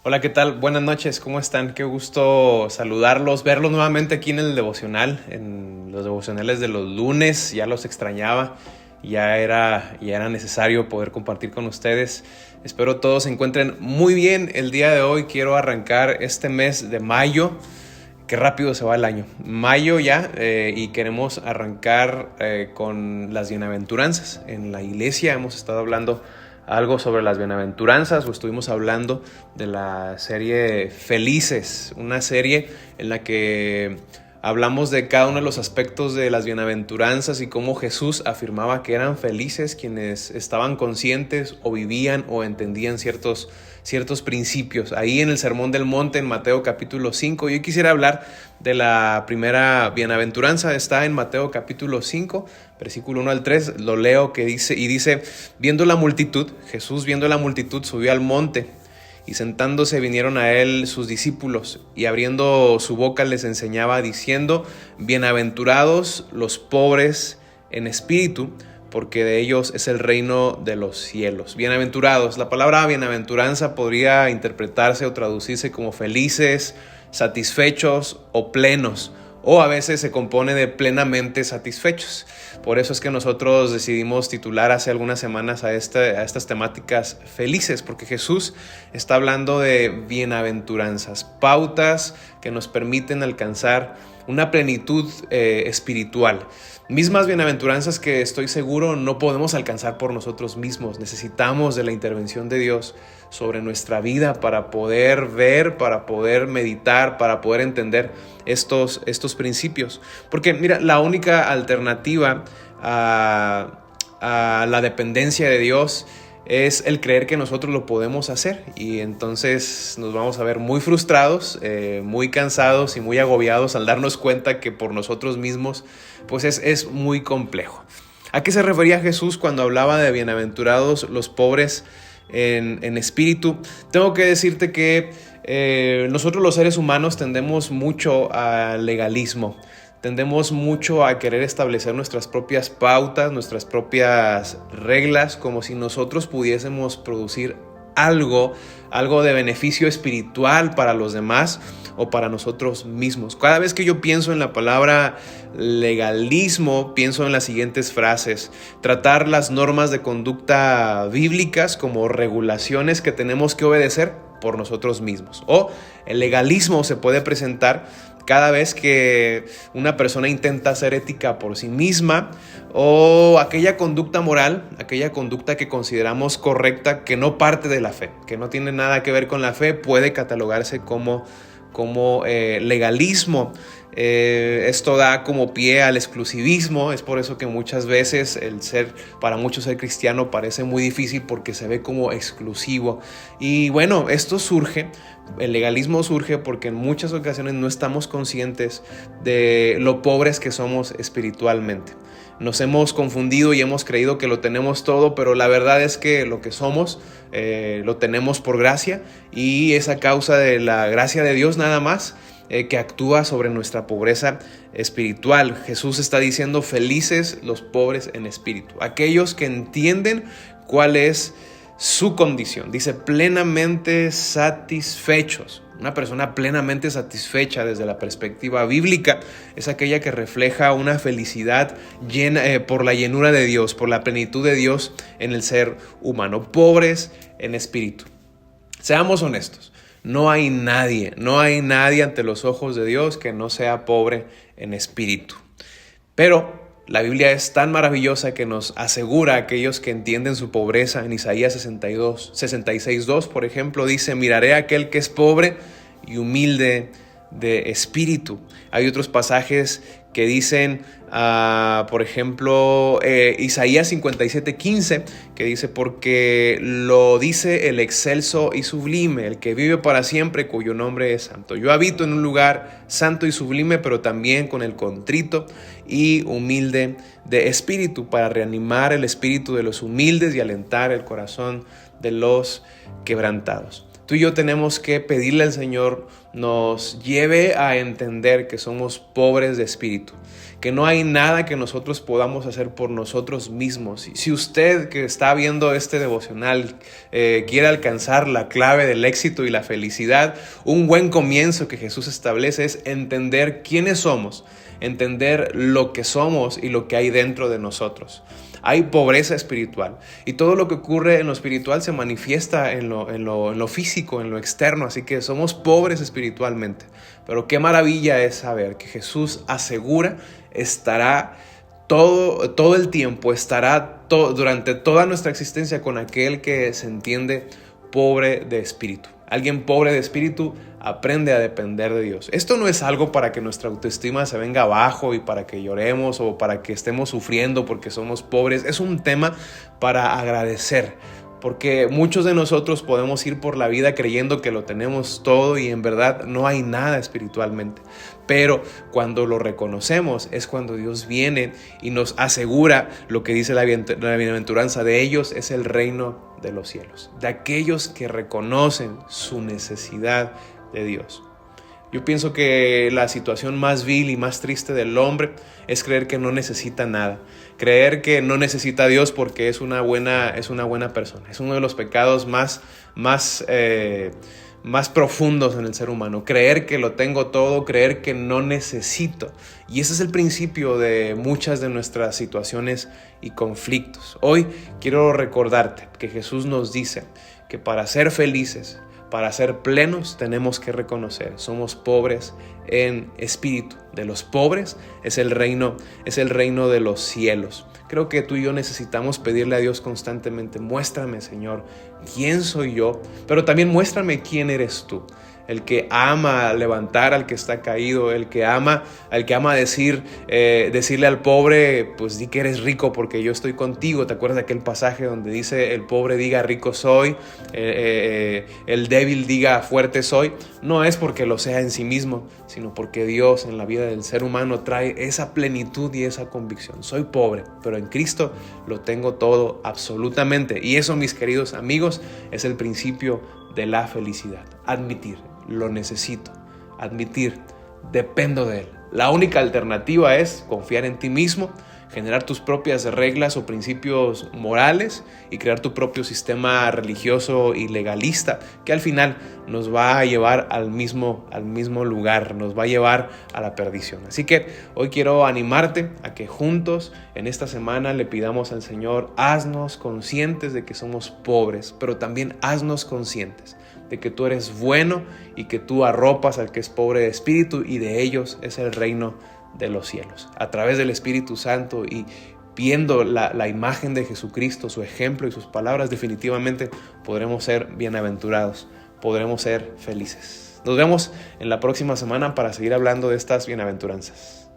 Hola, ¿qué tal? Buenas noches, ¿cómo están? Qué gusto saludarlos, verlos nuevamente aquí en el devocional, en los devocionales de los lunes. Ya los extrañaba, ya era necesario poder compartir con ustedes. Espero todos se encuentren muy bien. El día de hoy quiero arrancar este mes de mayo. Qué rápido se va el año. Mayo ya, y queremos arrancar con las bienaventuranzas. En la iglesia hemos estado hablando algo sobre las bienaventuranzas, o estuvimos hablando de la serie Felices, una serie en la que hablamos de cada uno de los aspectos de las bienaventuranzas y cómo Jesús afirmaba que eran felices quienes estaban conscientes o vivían o entendían ciertos principios. Ahí en el Sermón del Monte, en Mateo capítulo 5, yo quisiera hablar de la primera bienaventuranza. Está en Mateo capítulo 5, versículo 1 al 3, lo leo, que dice, viendo la multitud, Jesús viendo la multitud subió al monte, y sentándose vinieron a él sus discípulos, y abriendo su boca les enseñaba diciendo, bienaventurados los pobres en espíritu, porque de ellos es el reino de los cielos. Bienaventurados. La palabra bienaventuranza podría interpretarse o traducirse como felices, satisfechos o plenos, o a veces se compone de plenamente satisfechos. Por eso es que nosotros decidimos titular hace algunas semanas a estas temáticas felices, porque Jesús está hablando de bienaventuranzas, pautas que nos permiten alcanzar una plenitud espiritual. Mismas bienaventuranzas que estoy seguro no podemos alcanzar por nosotros mismos. Necesitamos de la intervención de Dios sobre nuestra vida para poder ver, para poder meditar, para poder entender estos principios. Porque mira, la única alternativa a la dependencia de Dios es el creer que nosotros lo podemos hacer, y entonces nos vamos a ver muy frustrados, muy cansados y muy agobiados al darnos cuenta que por nosotros mismos pues es muy complejo. ¿A qué se refería Jesús cuando hablaba de bienaventurados los pobres en espíritu? Tengo que decirte que nosotros los seres humanos tendemos mucho al legalismo. Tendemos mucho a querer establecer nuestras propias pautas, nuestras propias reglas, como si nosotros pudiésemos producir algo de beneficio espiritual para los demás o para nosotros mismos. Cada vez que yo pienso en la palabra legalismo, pienso en las siguientes frases: tratar las normas de conducta bíblicas como regulaciones que tenemos que obedecer por nosotros mismos. O el legalismo se puede presentar cada vez que una persona intenta ser ética por sí misma, o aquella conducta moral, aquella conducta que consideramos correcta, que no parte de la fe, que no tiene nada que ver con la fe, puede catalogarse como legalismo. Esto da como pie al exclusivismo. Es por eso que muchas veces para muchos ser cristiano parece muy difícil, porque se ve como exclusivo. Y bueno, el legalismo surge porque en muchas ocasiones no estamos conscientes de lo pobres que somos espiritualmente. Nos hemos confundido y hemos creído que lo tenemos todo, pero la verdad es que lo que somos lo tenemos por gracia, y es a causa de la gracia de Dios nada más que actúa sobre nuestra pobreza espiritual. Jesús está diciendo, felices los pobres en espíritu, aquellos que entienden cuál es su condición. Dice, plenamente satisfechos. Una persona plenamente satisfecha desde la perspectiva bíblica es aquella que refleja una felicidad llena por la llenura de Dios, por la plenitud de Dios en el ser humano. Pobres en espíritu. Seamos honestos, no hay nadie ante los ojos de Dios que no sea pobre en espíritu. Pero la Biblia es tan maravillosa que nos asegura a aquellos que entienden su pobreza. En Isaías 66:2, por ejemplo, dice, miraré a aquel que es pobre y humilde de espíritu. Hay otros pasajes que dicen, por ejemplo, Isaías 57:15, que dice, porque lo dice el excelso y sublime, el que vive para siempre, cuyo nombre es santo. Yo habito en un lugar santo y sublime, pero también con el contrito y humilde de espíritu, para reanimar el espíritu de los humildes y alentar el corazón de los quebrantados. Tú y yo tenemos que pedirle al Señor nos lleve a entender que somos pobres de espíritu, que no hay nada que nosotros podamos hacer por nosotros mismos. Si usted que está viendo este devocional quiere alcanzar la clave del éxito y la felicidad, un buen comienzo que Jesús establece es entender quiénes somos, entender lo que somos y lo que hay dentro de nosotros. Hay pobreza espiritual y todo lo que ocurre en lo espiritual se manifiesta en lo físico, en lo externo, así que somos pobres espiritualmente. Pero qué maravilla es saber que Jesús asegura estará todo el tiempo, durante toda nuestra existencia con aquel que se entiende pobre de espíritu. Alguien pobre de espíritu aprende a depender de Dios. Esto no es algo para que nuestra autoestima se venga abajo y para que lloremos o para que estemos sufriendo porque somos pobres. Es un tema para agradecer, porque muchos de nosotros podemos ir por la vida creyendo que lo tenemos todo y en verdad no hay nada espiritualmente. Pero cuando lo reconocemos es cuando Dios viene y nos asegura lo que dice la bienaventuranza: de ellos es el reino de los cielos, de aquellos que reconocen su necesidad de Dios. Yo pienso que la situación más vil y más triste del hombre es creer que no necesita nada, creer que no necesita a Dios porque es una buena persona. Es uno de los pecados más profundos en el ser humano, creer que lo tengo todo, creer que no necesito. Y ese es el principio de muchas de nuestras situaciones y conflictos. Hoy quiero recordarte que Jesús nos dice que para ser felices, para ser plenos, tenemos que reconocer: somos pobres en espíritu. De los pobres es el reino de los cielos. Creo que tú y yo necesitamos pedirle a Dios constantemente: muéstrame, Señor, quién soy yo, pero también muéstrame quién eres tú. El que ama levantar al que está caído, el que ama decirle al pobre, pues di que eres rico porque yo estoy contigo. ¿Te acuerdas de aquel pasaje donde dice: el pobre diga rico soy, el débil diga fuerte soy? No es porque lo sea en sí mismo, sino porque Dios en la vida del ser humano trae esa plenitud y esa convicción. Soy pobre, pero en Cristo lo tengo todo absolutamente. Y eso, mis queridos amigos, es el principio de la felicidad. Admitir: lo necesito. Admitir: dependo de Él. La única alternativa es confiar en ti mismo, generar tus propias reglas o principios morales y crear tu propio sistema religioso y legalista que al final nos va a llevar al mismo lugar, nos va a llevar a la perdición. Así que hoy quiero animarte a que juntos en esta semana le pidamos al Señor: haznos conscientes de que somos pobres, pero también haznos conscientes de que tú eres bueno y que tú arropas al que es pobre de espíritu y de ellos es el reino de los cielos. A través del Espíritu Santo y viendo la imagen de Jesucristo, su ejemplo y sus palabras, definitivamente podremos ser bienaventurados, podremos ser felices. Nos vemos en la próxima semana para seguir hablando de estas bienaventuranzas.